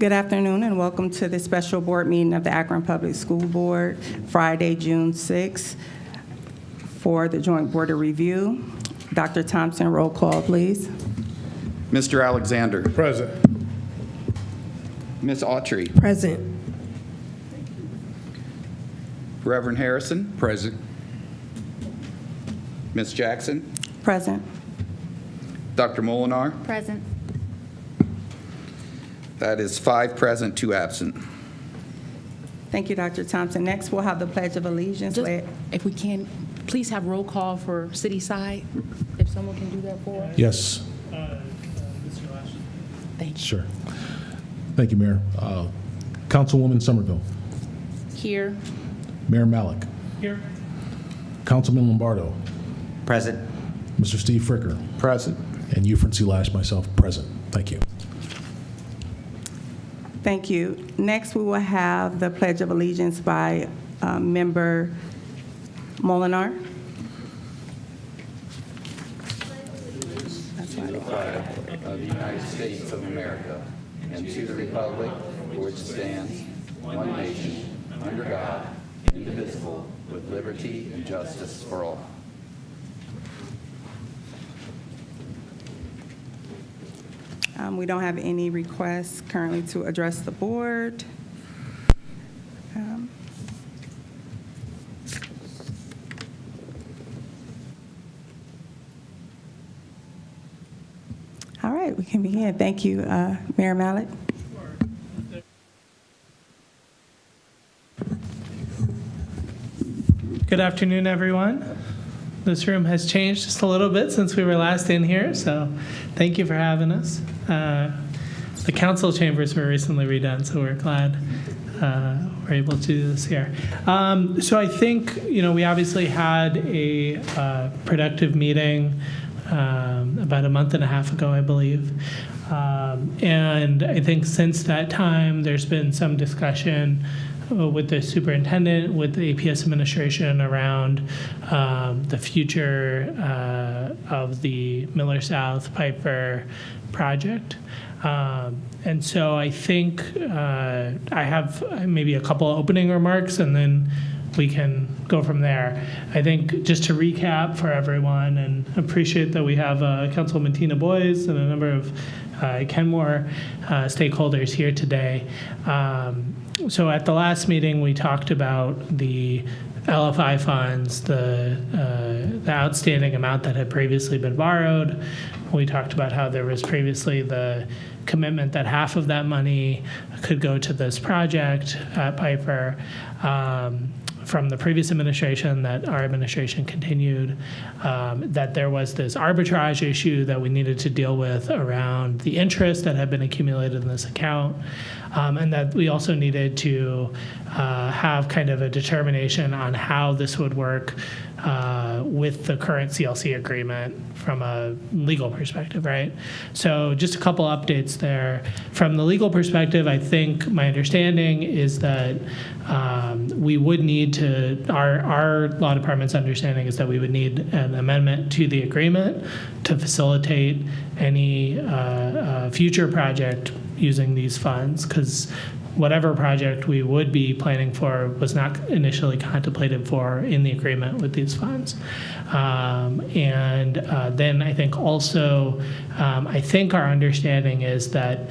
Good afternoon and welcome to the special board meeting of the Akron Public School Board, Friday, June 6th, for the Joint Board of Review. Dr. Thompson, roll call, please. Mr. Alexander. Present. Ms. Autry. Present. Reverend Harrison. Present. Ms. Jackson. Present. Dr. Molinar. Present. That is 5 present, 2 absent. Thank you, Dr. Thompson. Next, we'll have the Pledge of Allegiance. Just, if we can, please have roll call for city side, if someone can do that for us. Yes. Thank you. Sure. Thank you, Mayor. Councilwoman Somerville. Here. Mayor Malik. Here. Councilman Lombardo. Present. Mr. Steve Fricker. Present. And you, Francie Lash, myself, present. Thank you. Thank you. Next, we will have the Pledge of Allegiance by Member Molinar. To the flag of the United States of America and to the republic for which it stands, one nation, under God, indivisible, with liberty and justice for all. We don't have any requests currently to address the board. All right, we can begin. Thank you, Mayor Malik. Good afternoon, everyone. This room has changed just a little bit since we were last in here, so thank you for having us. The council chambers were recently redone, so we're glad we're able to do this here. So I think, we obviously had a productive meeting about a month and a half ago, I believe. And I think since that time, there's been some discussion with the superintendent, with the APS administration around the future of the Miller South Piper project. And so I think I have maybe a couple opening remarks and then we can go from there. I think just to recap for everyone, and appreciate that we have Councilwoman Tina Boyes and a number of Kenmore stakeholders here today. So at the last meeting, we talked about the LFI funds, the outstanding amount that had previously been borrowed. We talked about how there was previously the commitment that half of that money could go to this project at Piper from the previous administration, that our administration continued, that there was this arbitrage issue that we needed to deal with around the interest that had been accumulated in this account, and that we also needed to have kind of a determination on how this would work with the current CLC agreement from a legal perspective, right? So just a couple updates there. From the legal perspective, I think my understanding is that we would need to, our law department's understanding is that we would need an amendment to the agreement to facilitate any future project using these funds, because whatever project we would be planning for was not initially contemplated for in the agreement with these funds. And then I think also, I think our understanding is that,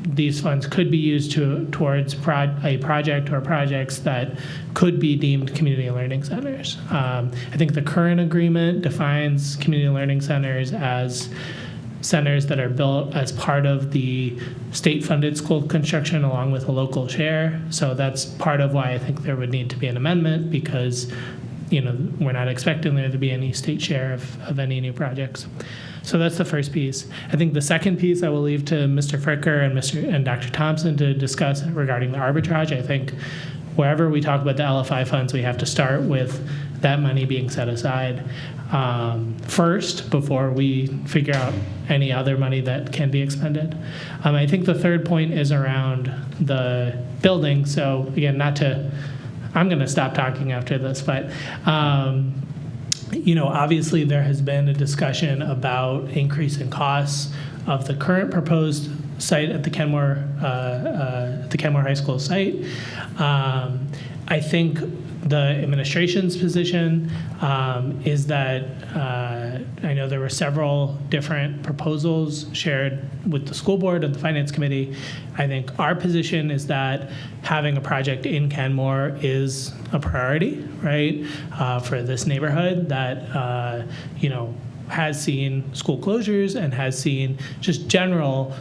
these funds could be used towards a project or projects that could be deemed community learning centers. I think the current agreement defines community learning centers as centers that are built as part of the state-funded school construction along with a local share. So that's part of why I think there would need to be an amendment, because we're not expecting there to be any state share of any new projects. So that's the first piece. I think the second piece I will leave to Mr. Fricker and Dr. Thompson to discuss regarding the arbitrage. I think wherever we talk about the LFI funds, we have to start with that money being set aside first before we figure out any other money that can be expended. I think the third point is around the building. So again, I'm going to stop talking after this, but obviously there has been a discussion about increase in costs of the current proposed site at the Kenmore High School site. I think the administration's position is that I know there were several different proposals shared with the school board and the finance committee. I think our position is that having a project in Kenmore is a priority, right, for this neighborhood that has seen school closures and has seen just general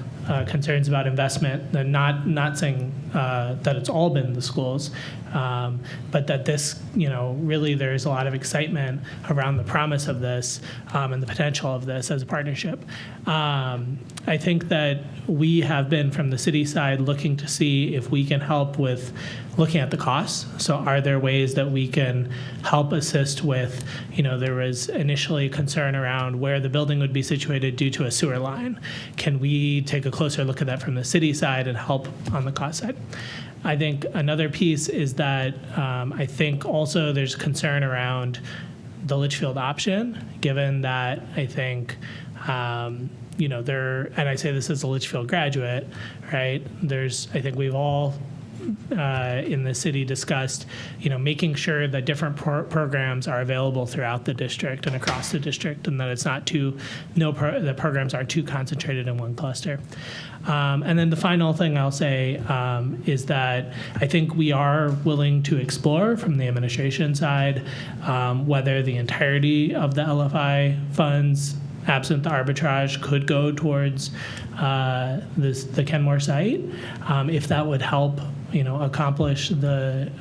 concerns about investment. And not saying that it's all been the schools, but that this, really there's a lot of excitement around the promise of this and the potential of this as a partnership. I think that we have been, from the city side, looking to see if we can help with looking at the costs. So are there ways that we can help assist with, there was initially concern around where the building would be situated due to a sewer line. Can we take a closer look at that from the city side and help on the cost side? I think another piece is that I think also there's concern around the Litchfield option, given that I think, and I say this as a Litchfield graduate, right? I think we've all in the city discussed, making sure that different programs are available throughout the district and across the district, and that it's not the programs aren't too concentrated in one cluster. And then the final thing I'll say is that I think we are willing to explore from the administration side whether the entirety of the LFI funds, absent the arbitrage, could go towards the Kenmore site, if that would help accomplish the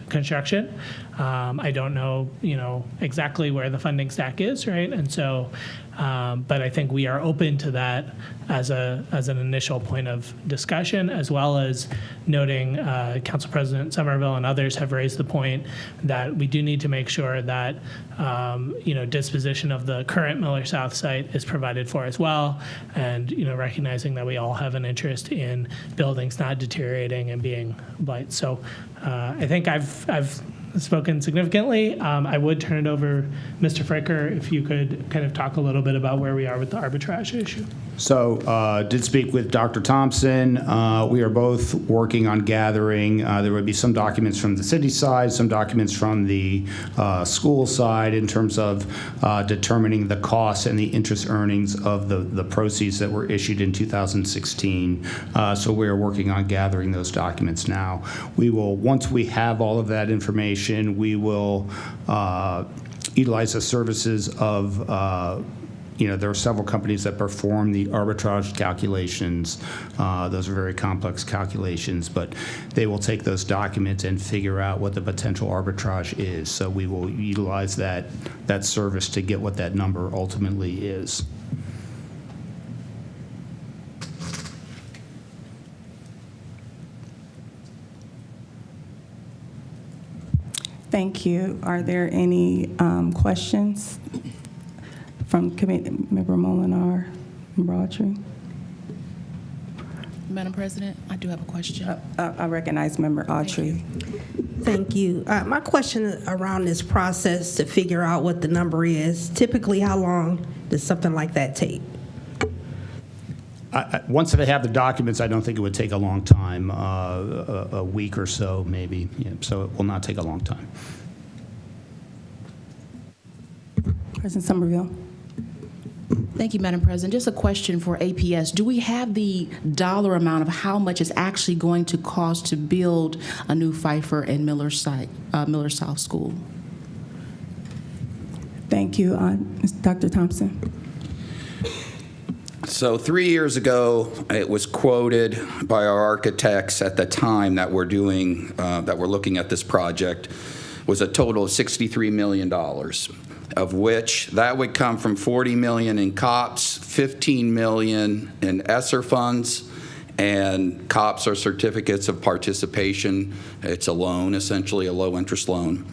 construction. I don't know, exactly where the funding stack is, right? And so, but I think we are open to that as an initial point of discussion, as well as noting Council President Somerville and others have raised the point that we do need to make sure that disposition of the current Miller South site is provided for as well, and recognizing that we all have an interest in buildings not deteriorating and being blight. So I think I've spoken significantly. I would turn it over, Mr. Fricker, if you could kind of talk a little bit about where we are with the arbitrage issue. So did speak with Dr. Thompson. We are both working on gathering. There would be some documents from the city side, some documents from the school side in terms of determining the costs and the interest earnings of the proceeds that were issued in 2016. So we are working on gathering those documents now. We will, once we have all of that information, we will utilize the services of there are several companies that perform the arbitrage calculations. Those are very complex calculations, but they will take those documents and figure out what the potential arbitrage is. So we will utilize that service to get what that number ultimately is. Thank you. Are there any questions from Committee Member Molinar, Member Autry? Madam President, I do have a question. I recognize Member Autry. Thank you. My question around this process to figure out what the number is, typically how long does something like that take? Once they have the documents, I don't think it would take a long time, a week or so maybe. Yeah, so it will not take a long time. President Somerville. Thank you, Madam President. Just a question for APS. Do we have the dollar amount of how much it's actually going to cost to build a new Pfeiffer and Miller South School? Thank you. Dr. Thompson. So 3 years ago, it was quoted by our architects at the time that we're looking at this project, was a total of $63 million, of which that would come from $40 million in COPS, $15 million in ESSER funds, and COPS are certificates of participation. It's a loan, essentially a low-interest loan.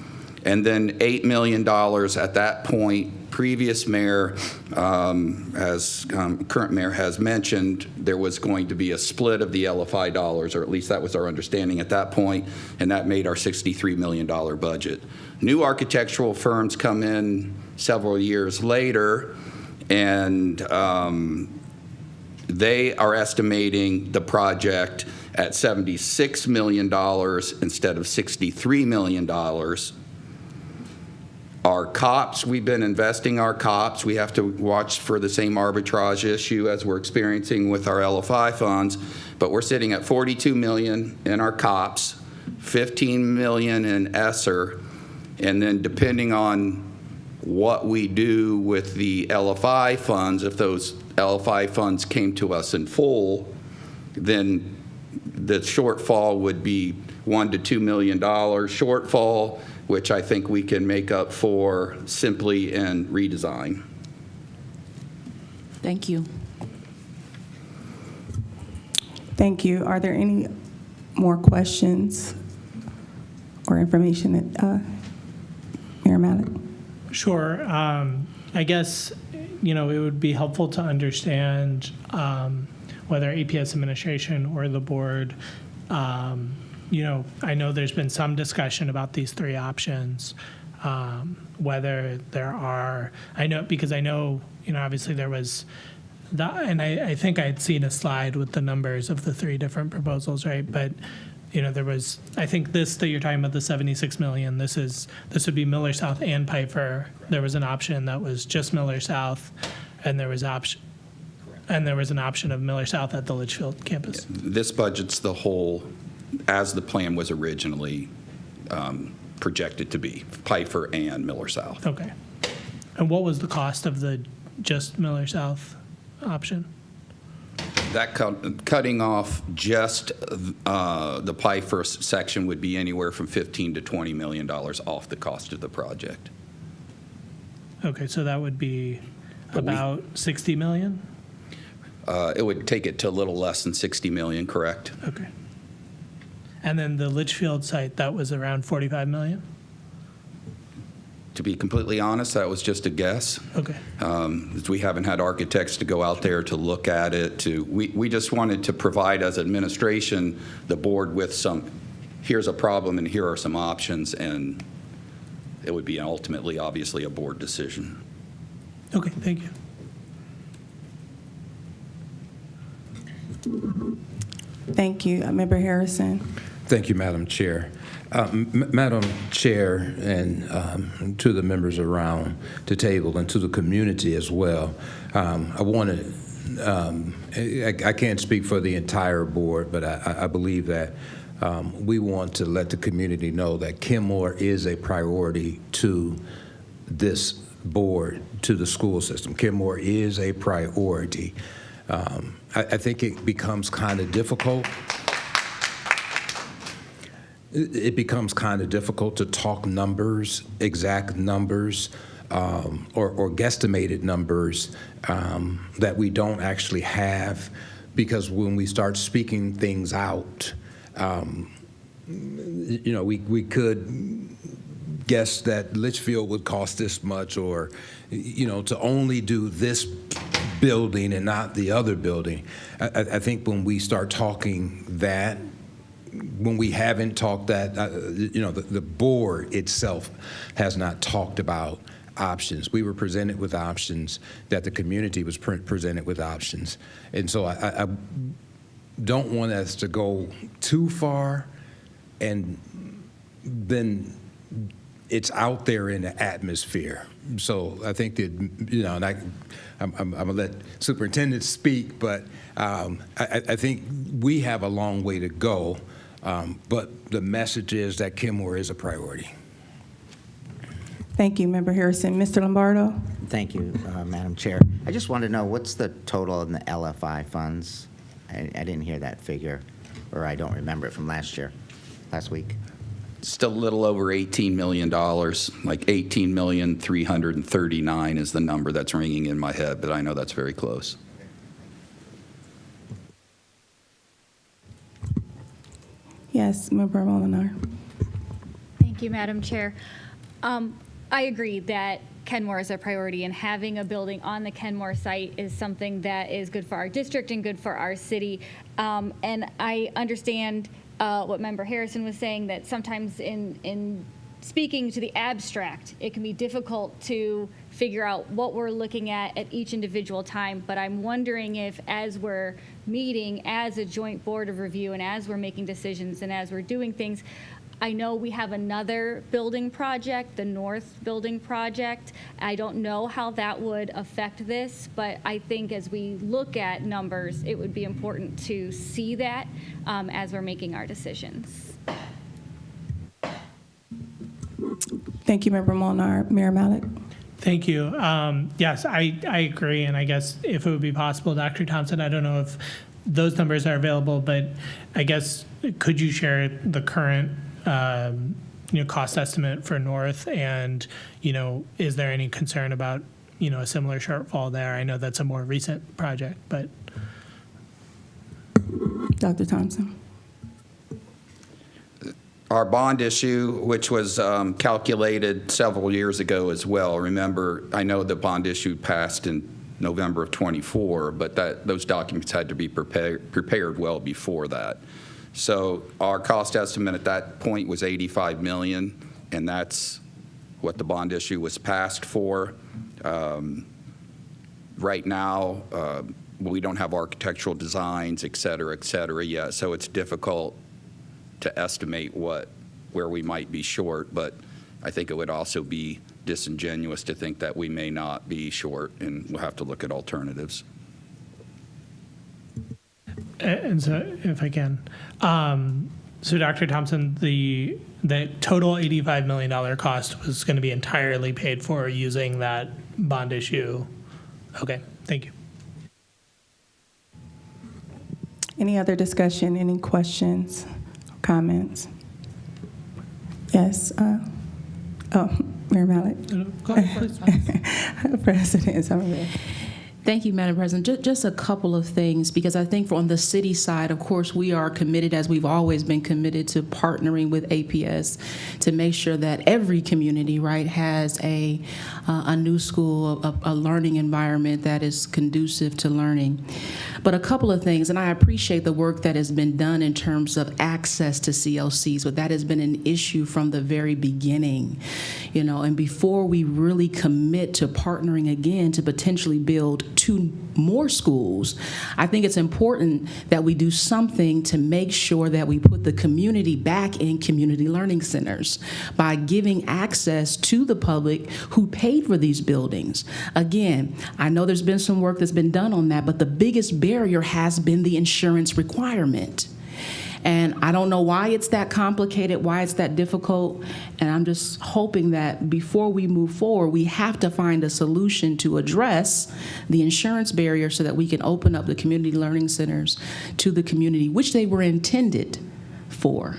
And then $8 million at that point. Previous mayor, as current mayor has mentioned, there was going to be a split of the LFI dollars, or at least that was our understanding at that point, and that made our $63 million budget. New architectural firms come in several years later, and they are estimating the project at $76 million instead of $63 million. Our COPS, we've been investing our COPS. We have to watch for the same arbitrage issue as we're experiencing with our LFI funds, but we're sitting at $42 million in our COPS, $15 million in ESSER, and then depending on what we do with the LFI funds, if those LFI funds came to us in full, then the shortfall would be $1 to $2 million shortfall, which I think we can make up for simply in redesign. Thank you. Thank you. Are there any more questions or information that, Mayor Mallett? Sure. I guess, it would be helpful to understand whether APS administration or the board, I know there's been some discussion about these three options, whether there are, because I know, obviously there was, and I think I had seen a slide with the numbers of the three different proposals, right? But there was, I think this that you're talking about, the 76 million, this would be Miller South and Piper. There was an option that was just Miller South, and there was an option of Miller South at the Litchfield campus. This budget's the whole, as the plan was originally projected to be, Piper and Miller South. Okay. And what was the cost of the just Miller South option? That cutting off just the Piper section would be anywhere from $15 to $20 million off the cost of the project. Okay, so that would be about 60 million? It would take it to a little less than 60 million, correct? Okay. And then the Litchfield site, that was around 45 million? To be completely honest, that was just a guess. Okay. We haven't had architects to go out there to look at it. We just wanted to provide, as administration, the board with some, here's a problem and here are some options, and it would be ultimately, obviously, a board decision. Okay, thank you. Thank you. Member Harrison. Thank you, Madam Chair. Madam Chair, and to the members around the table and to the community as well, I want to, I can't speak for the entire board, but I believe that we want to let the community know that Kenmore is a priority to this board, to the school system. Kenmore is a priority. I think it becomes kind of difficult. It becomes kind of difficult to talk numbers, exact numbers, or guesstimated numbers that we don't actually have, because when we start speaking things out, we could guess that Litchfield would cost this much, or to only do this building and not the other building. I think when we start talking that, when we haven't talked that, the board itself has not talked about options. We were presented with options, that the community was presented with options. And so I don't want us to go too far, and then it's out there in the atmosphere. So I think that, and I'm going to let superintendent speak, but I think we have a long way to go. But the message is that Kenmore is a priority. Thank you, Member Harrison. Mr. Lombardo? Thank you, Madam Chair. I just want to know, what's the total in the LFI funds? I didn't hear that figure, or I don't remember it from last week. Still a little over $18 million, like $18,339,000 is the number that's ringing in my head, but I know that's very close. Yes, Member Molinar. Thank you, Madam Chair. I agree that Kenmore is a priority, and having a building on the Kenmore site is something that is good for our district and good for our city. And I understand what Member Harrison was saying, that sometimes in speaking to the abstract, it can be difficult to figure out what we're looking at each individual time. But I'm wondering if, as we're meeting as a joint board of review and as we're making decisions and as we're doing things, I know we have another building project, the North Building Project. I don't know how that would affect this, but I think as we look at numbers, it would be important to see that as we're making our decisions. Thank you, Member Molnar. Mayor Malik? Thank you. Yes, I agree, and I guess if it would be possible, Dr. Thompson, I don't know if those numbers are available, but I guess could you share the current cost estimate for North, and is there any concern about a similar shortfall there? I know that's a more recent project, but Dr. Thompson? Our bond issue, which was calculated several years ago as well. Remember, I know the bond issue passed in November of '24, but those documents had to be prepared well before that. So our cost estimate at that point was $85 million, and that's what the bond issue was passed for. Right now, we don't have architectural designs, et cetera, yet, so it's difficult to estimate where we might be short, but I think it would also be disingenuous to think that we may not be short, and we'll have to look at alternatives. and so if I can, so Dr. Thompson, the total $85 million cost was going to be entirely paid for using that bond issue. Okay, thank you. Any other discussion, any questions, comments? Yes. Mayor Malik. Go ahead, please. President Summerville. Thank you, Madam President. Just a couple of things, because I think on the city side, of course, we are committed, as we've always been committed, to partnering with APS to make sure that every community, right, has a new school, a learning environment that is conducive to learning. But a couple of things, and I appreciate the work that has been done in terms of access to CLCs, but that has been an issue from the very beginning, and before we really commit to partnering again to potentially build 2 more schools, I think it's important that we do something to make sure that we put the community back in community learning centers by giving access to the public who paid for these buildings. Again, I know there's been some work that's been done on that, but the biggest barrier has been the insurance requirement. And I don't know why it's that complicated, why it's that difficult, and I'm just hoping that before we move forward, we have to find a solution to address the insurance barrier so that we can open up the community learning centers to the community, which they were intended for.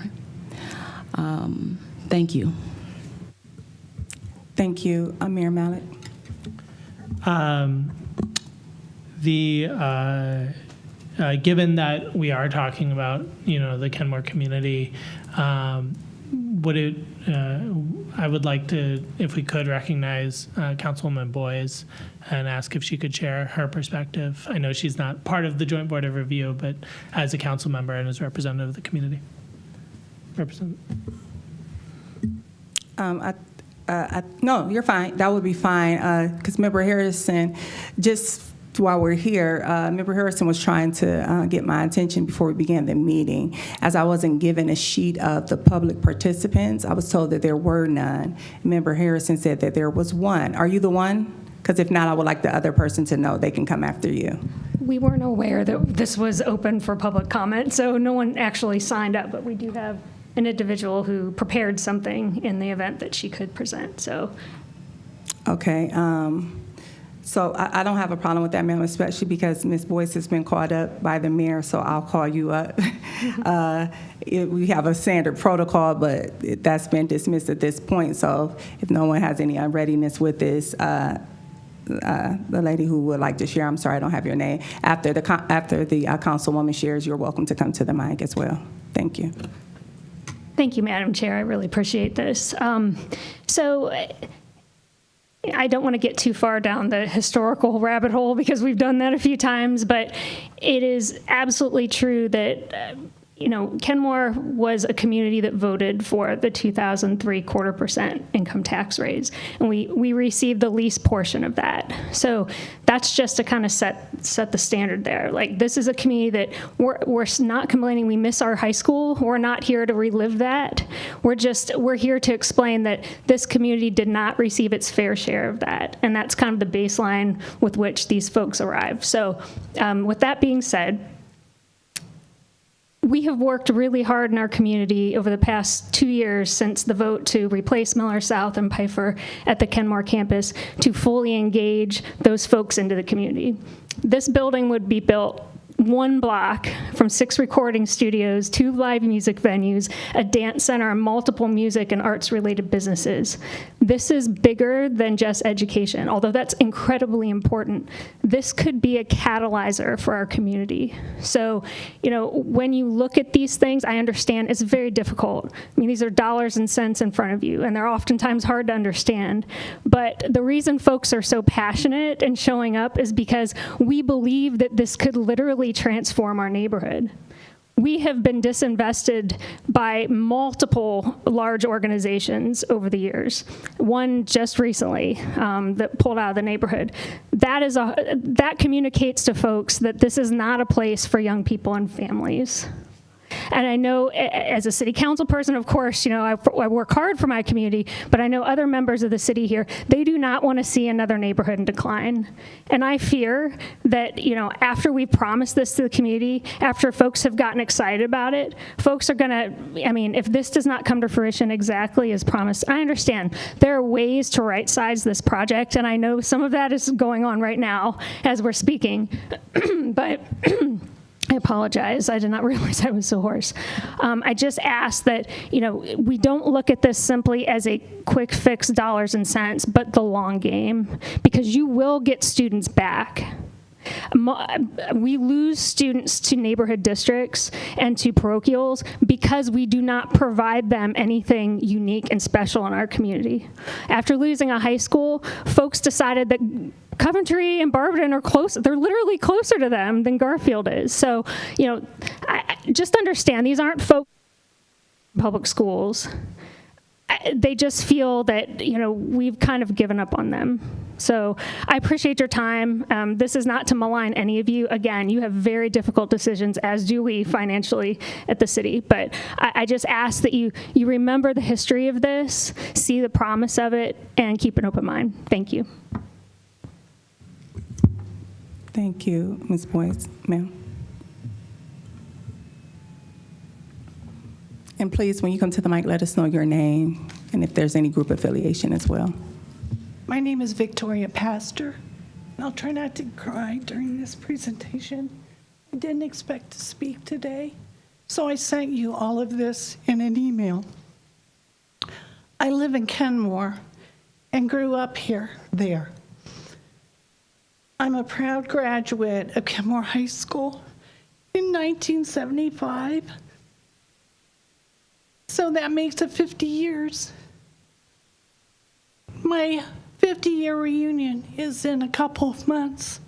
Thank you. Thank you. Mayor Malik. Given that we are talking about, the Kenmore community, I would like to, if we could, recognize Councilwoman Boyes and ask if she could share her perspective. I know she's not part of the Joint Board of Review, but as a council member and as representative of the community. No, you're fine. That would be fine, because Member Harrison, just while we're here, Member Harrison was trying to get my attention before we began the meeting. As I wasn't given a sheet of the public participants, I was told that there were none. Member Harrison said that there was one. Are you the one? Because if not, I would like the other person to know they can come after you. We weren't aware that this was open for public comment, so no one actually signed up, but we do have an individual who prepared something in the event that she could present. So, okay. So I don't have a problem with that, ma'am, especially because Ms. Boyce has been called up by the mayor, so I'll call you up. We have a standard protocol, but that's been dismissed at this point. So if no one has any unreadiness with this, the lady who would like to share, I'm sorry, I don't have your name. After the councilwoman shares, you're welcome to come to the mic as well. Thank you. thank you, Madam Chair. I really appreciate this. I don't want to get too far down the historical rabbit hole because we've done that a few times, but it is absolutely true that Kenmore was a community that voted for the 2003 .25% income tax raise, and we received the least portion of that. So that's just to kind of set the standard there. Like, this is a community that we're not complaining we miss our high school. We're not here to relive that. We're here to explain that this community did not receive its fair share of that, and that's kind of the baseline with which these folks arrived. So with that being said, we have worked really hard in our community over the past 2 years since the vote to replace Miller South and Pfeiffer at the Kenmore campus to fully engage those folks into the community. This building would be built 1 block from 6 recording studios, 2 live music venues, a dance center, and multiple music and arts-related businesses. This is bigger than just education, although that's incredibly important. This could be a catalyzer for our community. So, when you look at these things, I understand it's very difficult. I mean, these are dollars and cents in front of you, and they're oftentimes hard to understand. But the reason folks are so passionate and showing up is because we believe that this could literally transform our neighborhood. We have been disinvested by multiple large organizations over the years. One just recently that pulled out of the neighborhood. That communicates to folks that this is not a place for young people and families. And I know as a city council person, of course, I work hard for my community, but I know other members of the city here, they do not want to see another neighborhood in decline. And I fear that, after we promise this to the community, after folks have gotten excited about it, folks are going to, if this does not come to fruition exactly as promised, I understand there are ways to right-size this project, and I know some of that is going on right now as we're speaking, but I apologize. I did not realize I was so hoarse. I just ask that, we don't look at this simply as a quick fix, dollars and cents, but the long game, because you will get students back. We lose students to neighborhood districts and to parochials because we do not provide them anything unique and special in our community. After losing a high school, folks decided that Coventry and Barberton are close. They're literally closer to them than Garfield is. So, I just understand these aren't folks in public schools. They just feel that, we've kind of given up on them. So I appreciate your time. This is not to malign any of you. Again, you have very difficult decisions, as do we financially at the city. But I just ask that you remember the history of this, see the promise of it, and keep an open mind. Thank you. Thank you, Ms. Boyce. Ma'am. And please, when you come to the mic, let us know your name and if there's any group affiliation as well. My name is Victoria Pastor, and I'll try not to cry during this presentation. I didn't expect to speak today, so I sent you all of this in an email. I live in Kenmore and grew up there. I'm a proud graduate of Kenmore High School in 1975. So that makes it 50 years. My 50-year reunion is in a couple of months.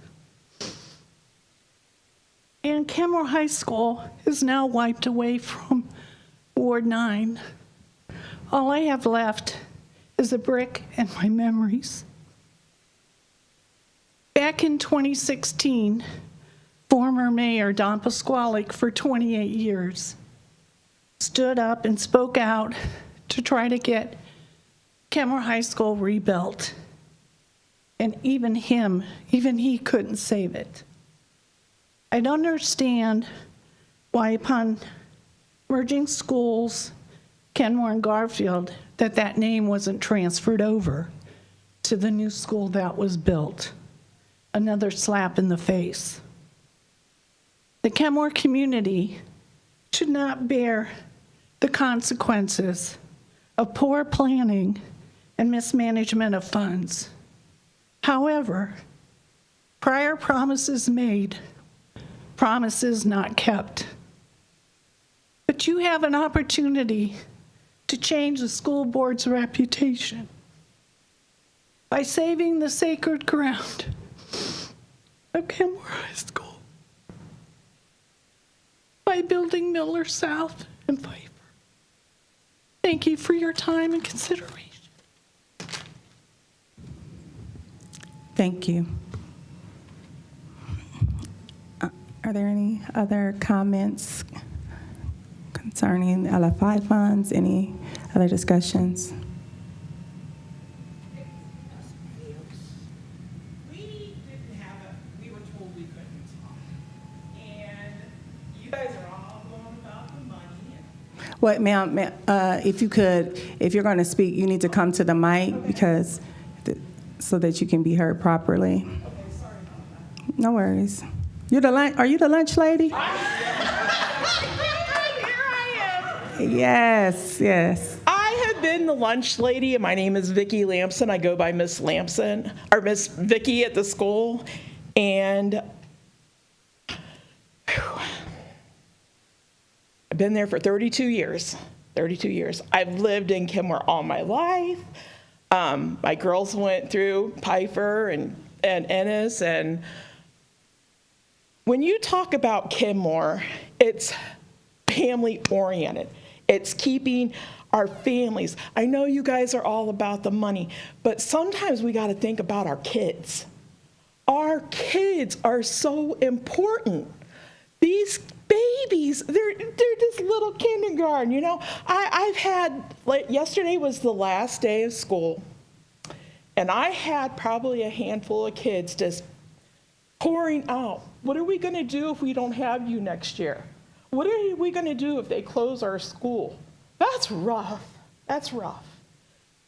And Kenmore High School is now wiped away from Ward 9. All I have left is a brick and my memories. Back in 2016, former Mayor Don Pasquale, for 28 years, stood up and spoke out to try to get Kenmore High School rebuilt. And even he couldn't save it. I don't understand why upon merging schools, Kenmore and Garfield, that name wasn't transferred over to the new school that was built. Another slap in the face. The Kenmore community should not bear the consequences of poor planning and mismanagement of funds. However, prior promises made, promises not kept. But you have an opportunity to change the school board's reputation by saving the sacred ground of Kenmore High School. by building Miller South and Piper. Thank you for your time and consideration. Thank you. Are there any other comments concerning LFI funds? Any other discussions? We were told we couldn't talk. And you guys are all going about the money. What, ma'am, if you're going to speak, you need to come to the mic because, so that you can be heard properly. Okay, sorry about that. No worries. Are you the lunch lady? Here I am. Yes, yes. I have been the lunch lady, and my name is Vicki Lamson. I go by Miss Lamson, or Miss Vicki at the school. And I've been there for 32 years. 32 years. I've lived in Kenmore all my life. My girls went through Piper and Ennis, and when you talk about Kenmore, it's family-oriented. It's keeping our families. I know you guys are all about the money, but sometimes we got to think about our kids. Our kids are so important. These babies, they're just little kindergarten, you know. I've had, like, yesterday was the last day of school, and I had probably a handful of kids just pouring out. What are we going to do if we don't have you next year? What are we going to do if they close our school? That's rough. That's rough.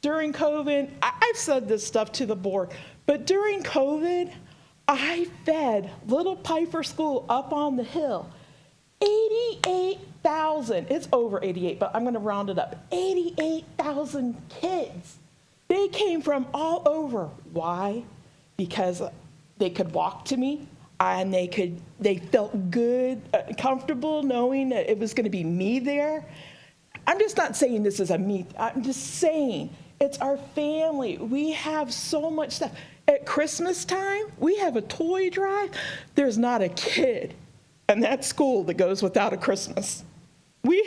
During COVID, I've said this stuff to the board, but during COVID, I fed Little Piper School up on the hill 88,000. It's over 88, but I'm going to round it up. 88,000 kids. They came from all over. Why? Because they could walk to me, and they felt good, comfortable knowing that it was going to be me there. I'm just not saying this is a me. I'm just saying it's our family. We have so much stuff. At Christmas time, we have a toy drive. There's not a kid in that school that goes without a Christmas. We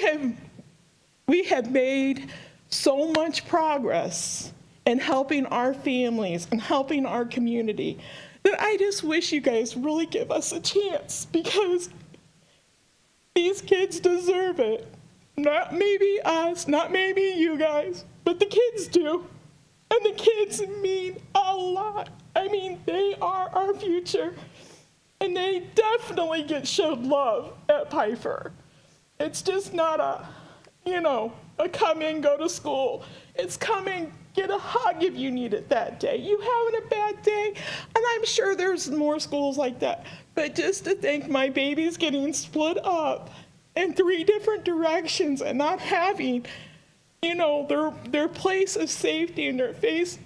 have made so much progress in helping our families and helping our community that I just wish you guys really give us a chance, because these kids deserve it. Not maybe us, not maybe you guys, but the kids do. And the kids mean a lot. I mean, they are our future. And they definitely get showed love at Piper. It's just not a come in, go to school. It's come in, get a hug if you need it that day. You having a bad day? And I'm sure there's more schools like that. But just to think my baby's getting split up in 3 different directions and not having, their place of safety and their face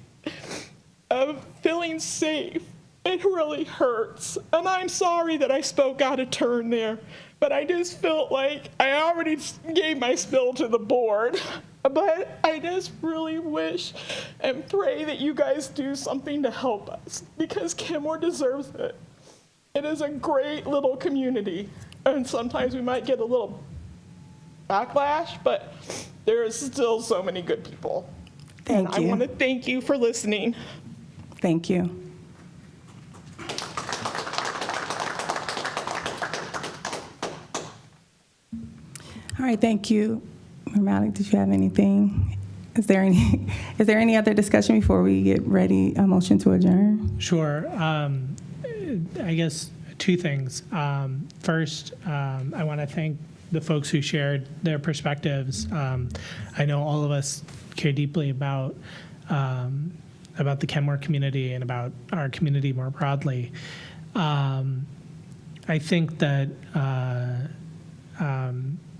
of feeling safe, it really hurts. And I'm sorry that I spoke out of turn there, but I just felt like I already gave my spill to the board. But I just really wish and pray that you guys do something to help us, because Kenmore deserves it. It is a great little community, and sometimes we might get a little backlash, but there is still so many good people. Thank you. I want to thank you for listening. Thank you. All right, thank you. Mayor Malik, did you have anything? Is there any other discussion before we get ready, a motion to adjourn? Sure. I guess 2 things. First, I want to thank the folks who shared their perspectives. I know all of us care deeply about the Kenmore community and about our community more broadly. I think that,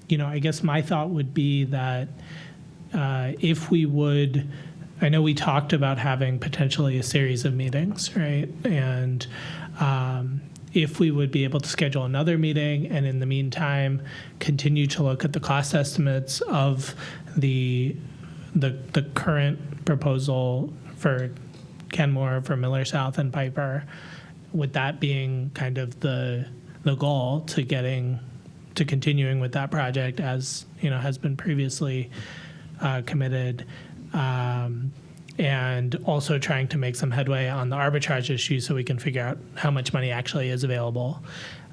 I guess my thought would be that if we would, I know we talked about having potentially a series of meetings, right? And if we would be able to schedule another meeting, and in the meantime, continue to look at the cost estimates of the current proposal for Kenmore, for Miller South and Piper, with that being kind of the goal to getting to continuing with that project as, has been previously committed. And also trying to make some headway on the arbitrage issue so we can figure out how much money actually is available.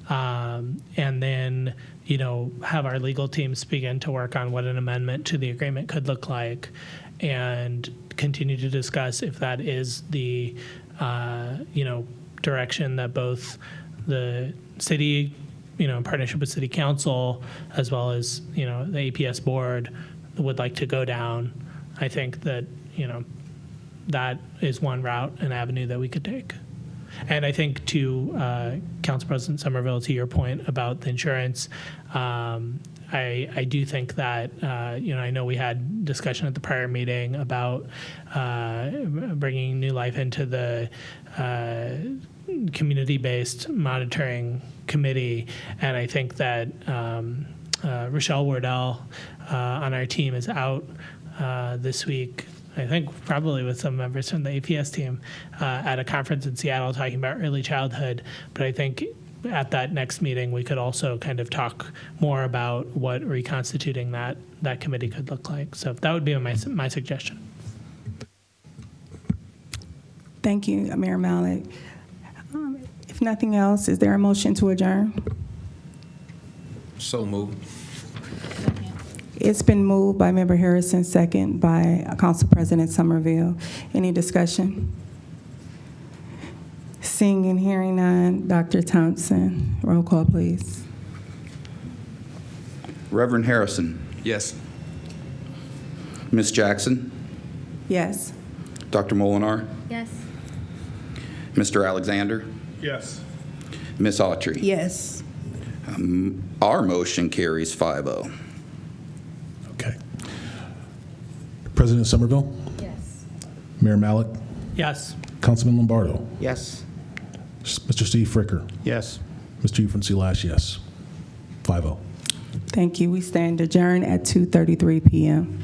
And then, have our legal teams begin to work on what an amendment to the agreement could look like, and continue to discuss if that is the, direction that both the city, in partnership with city council, as well as, the APS board would like to go down. I think that, that is one route, an avenue that we could take. And I think to Council President Somerville, to your point about the insurance, I do think that, I know we had discussion at the prior meeting about bringing new life into the community-based monitoring committee. And I think that Rochelle Wardell on our team is out this week, I think probably with some members from the APS team at a conference in Seattle talking about early childhood. But I think at that next meeting, we could also kind of talk more about what reconstituting that committee could look like. So that would be my suggestion. Thank you, Mayor Malik. If nothing else, is there a motion to adjourn? So moved. It's been moved by Member Harrison, second by Council President Somerville. Any discussion? Seeing and hearing none, Dr. Thompson, roll call, please. Reverend Harrison, Yes. Ms. Jackson, Yes. Dr. Molinar, Yes. Mr. Alexander, Yes. Ms. Autry. Yes. Our motion carries 5-0. Okay. President Somerville, Yes. Mayor Malik, Yes. Councilman Lombardo, Yes. Mr. Steve Fricker, Yes. Mr. Euphrates Lash, yes. 5-0. Thank you. We stand adjourned at 2:33 p.m.